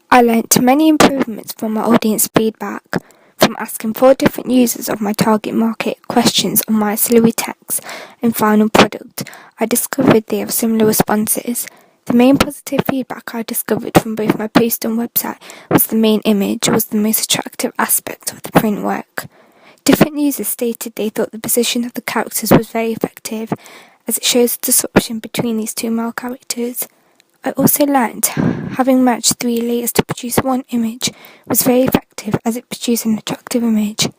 I learnt many improvements from my audience feedback. From asking 4 different users of my target market questions on my Slurry text and final product, I discovered they have similar responses. The main positive feedback I discovered from both my post and website was the main image was the most attractive aspect of the print work. Different users stated they thought the position of the characters was very effective, as it shows the disruption between these two male characters. I also learned having merged 3 layers to produce one image was very effective as it produced an attractive image.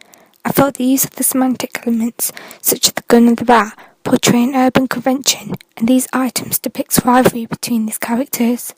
I felt the use of the semantic elements, such as the gun and the bat, portray an urban convention, and these items depict rivalry between these characters.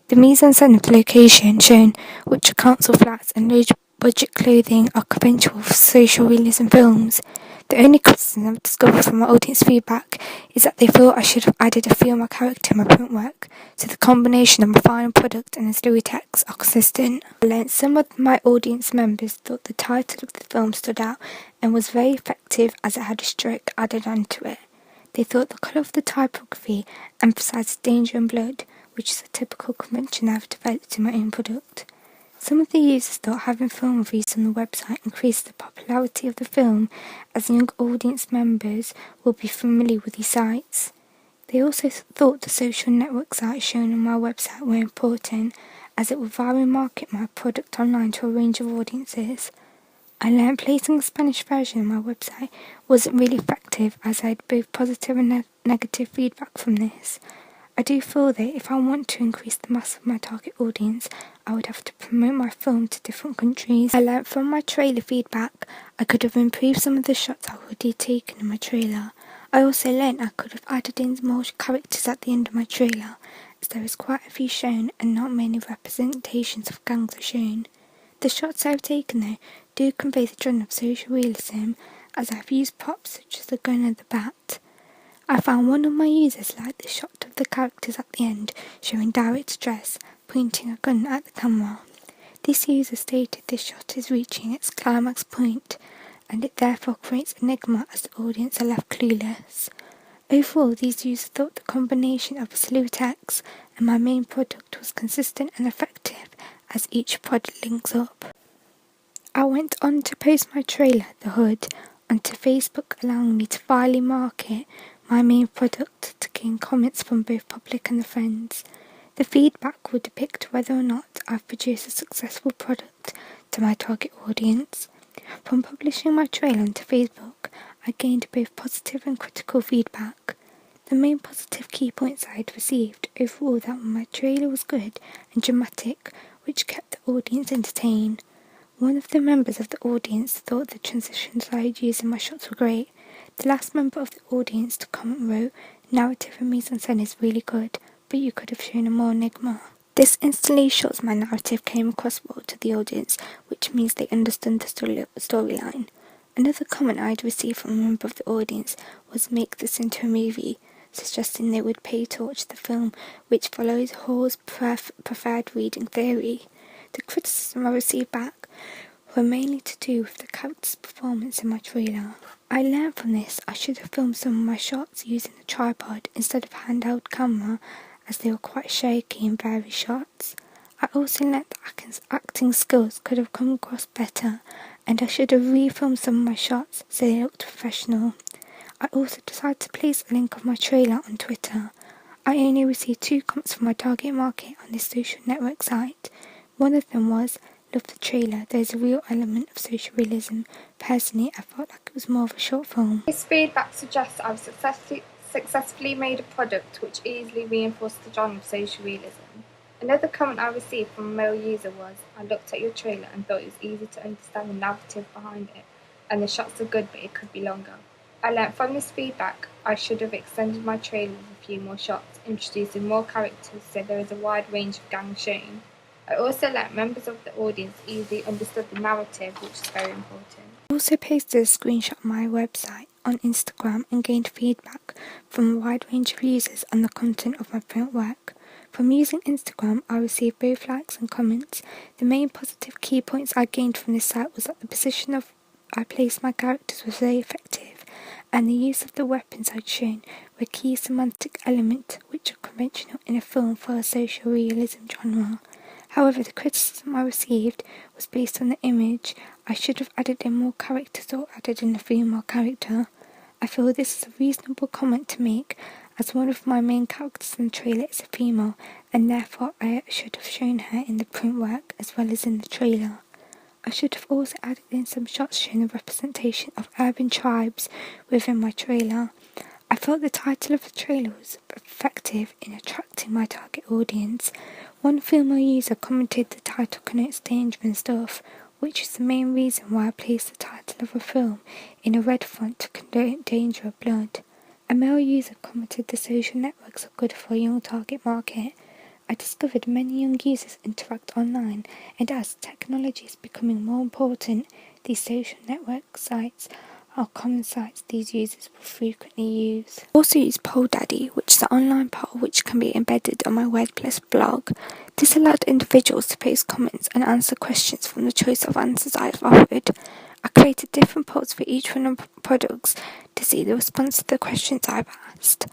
The mise-en-scène of the location shown, which are council flats and low-budget clothing, are conventional for social realism films. The only criticism I've discovered from my audience feedback is that they feel I should have added a female character in my print work, so the combination of my final product and the story text are consistent. I learned some of my audience members thought the title of the film stood out and was very effective as it had a stroke added onto it. They thought the colour of the typography emphasised danger and blood, which is a typical convention I've developed in my own product. Some of the users thought having film reviews on the website increased the popularity of the film, as young audience members will be familiar with these sites. They also thought the social network sites shown on my website were important, as it would virally market my product online to a range of audiences. I learned placing a Spanish version on my website wasn't really effective, as I had both positive and negative feedback from this. I do feel that if I want to increase the mass of my target audience, I would have to promote my film to different countries. I learnt from my trailer feedback I could have improved some of the shots I already taken in my trailer. I also learnt I could have added in more characters at the end of my trailer, as there is quite a few shown and not many representations of gangs are shown. The shots I have taken though do convey the genre of social realism, as I have used props such as the gun and the bat. I found one of my users liked the shot of the characters at the end showing direct stress, pointing a gun at the camera. This user stated this shot is reaching its climax point, and it therefore creates enigma as the audience are left clueless. Overall, these users thought the combination of a slew of text and my main product was consistent and effective, as each product links up. I went on to post my trailer, The Hood, onto Facebook, allowing me to virally market my main product to gain comments from both public and friends. The feedback will depict whether or not I've produced a successful product to my target audience. From publishing my trailer onto Facebook, I gained both positive and critical feedback. The main positive key points I had received overall that my trailer was good and dramatic, which kept the audience entertained. One of the members of the audience thought the transitions I had used in my shots were great. The last member of the audience to comment wrote, "Narrative and mise-en-scène is really good, but you could have shown a more enigma." This instantly shows my narrative came across well to the audience, which means they understood the storyline. Another comment I had received from a member of the audience was make this into a movie, suggesting they would pay to watch the film, which follows Hall's preferred reading theory. The criticism I received back were mainly to do with the character's performance in my trailer. I learned from this I should have filmed some of my shots using a tripod instead of a handheld camera, as they were quite shaky in various shots. I also learned that acting skills could have come across better, and I should have refilmed some of my shots so they looked professional. I also decided to place a link of my trailer on Twitter. I only received 2 comments from my target market on this social network site. One of them was, "Love the trailer, there's a real element of social realism. Personally, I felt like it was more of a short film." This feedback suggests I've successfully made a product which easily reinforced the genre of social realism. Another comment I received from a male user was, "I looked at your trailer and thought it was easy to understand the narrative behind it, and the shots are good but it could be longer." I learnt from this feedback I should have extended my trailer with a few more shots, introducing more characters so there is a wide range of gangs shown. I also learnt members of the audience easily understood the narrative, which is very important. I also posted a screenshot of my website on Instagram and gained feedback from a wide range of users on the content of my print work. From using Instagram, I received both likes and comments. The main positive key points I gained from this site was that the position of I placed my characters was very effective, and the use of the weapons I'd shown were key semantic elements which are conventional in a film for a social realism genre. However, the criticism I received was based on the image. I should have added in more characters or added in a female character. I feel this is a reasonable comment to make, as one of my main characters in the trailer is a female, and therefore I should have shown her in the print work as well as in the trailer. I should have also added in some shots showing the representation of urban tribes within my trailer. I felt the title of the trailer was effective in attracting my target audience. One female user commented the title connotes danger and stuff, which is the main reason why I placed the title of a film in a red font to connote danger of blood. A male user commented the social networks are good for a young target market. I discovered many young users interact online, and as technology is becoming more important, these social network sites are common sites these users will frequently use. I also use PollDaddy, which is an online poll which can be embedded on my WordPress blog. This allowed individuals to post comments and answer questions from the choice of answers I've offered. I created different polls for each one of the products to see the response to the questions I've asked.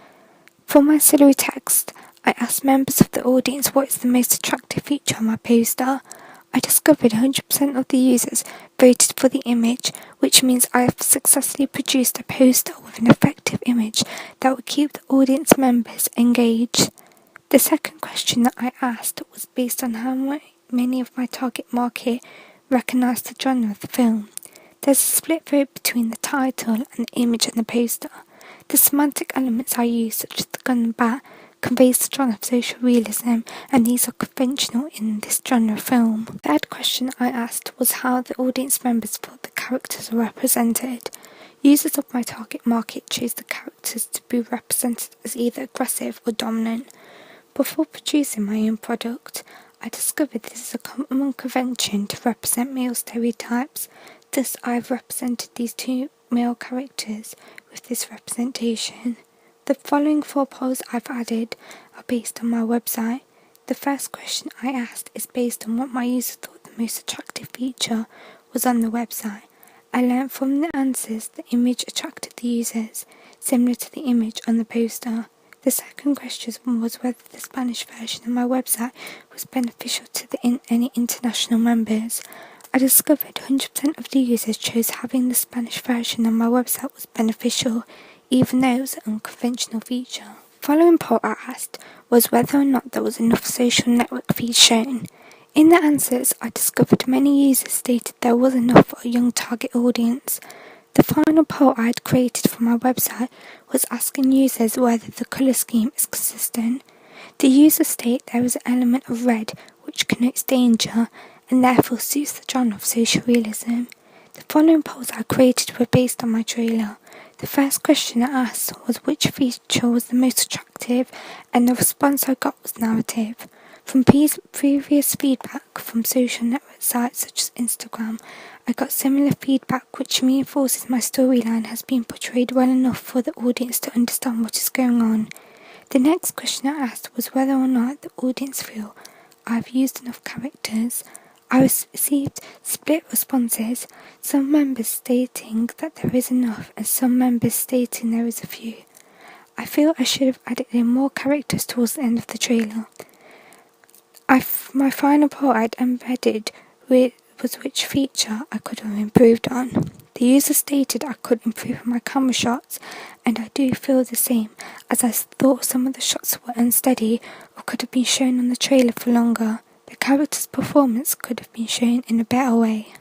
For my silhouette text, I asked members of the audience what is the most attractive feature on my poster. I discovered 100% of the users voted for the image, which means I have successfully produced a poster with an effective image that will keep the audience members engaged. The second question that I asked was based on how many of my target market recognise the genre of the film. There's a split vote between the title and the image and the poster. The semantic elements I use, such as the gun and bat, conveys the genre of social realism, and these are conventional in this genre of film. The third question I asked was how the audience members thought the characters were represented. Users of my target market chose the characters to be represented as either aggressive or dominant. Before producing my own product, I discovered this is a common convention to represent male stereotypes. Thus, I've represented these two male characters with this representation. The following 4 polls I've added are based on my website. The first question I asked is based on what my users thought the most attractive feature was on the website. I learned from the answers the image attracted the users, similar to the image on the poster. The second question was whether the Spanish version of my website was beneficial to any international members. I discovered 100% of the users chose having the Spanish version on my website was beneficial, even though it was an unconventional feature. The following poll I asked was whether or not there was enough social network feeds shown. In the answers, I discovered many users stated there was enough for a young target audience. The final poll I had created for my website was asking users whether the colour scheme is consistent. The users state there is an element of red which connotes danger and therefore suits the genre of social realism. The following polls I created were based on my trailer. The first question I asked was which feature was the most attractive, and the response I got was narrative. From previous feedback from social network sites such as Instagram, I got similar feedback which reinforces my storyline has been portrayed well enough for the audience to understand what is going on. The next question I asked was whether or not the audience feel I've used enough characters. I received split responses, some members stating that there is enough and some members stating there is a few. I feel I should have added in more characters towards the end of the trailer. My final poll I'd embedded was which feature I could have improved on. The user stated I could improve my camera shots, and I do feel the same, as I thought some of the shots were unsteady or could have been shown on the trailer for longer. The character's performance could have been shown in a better way.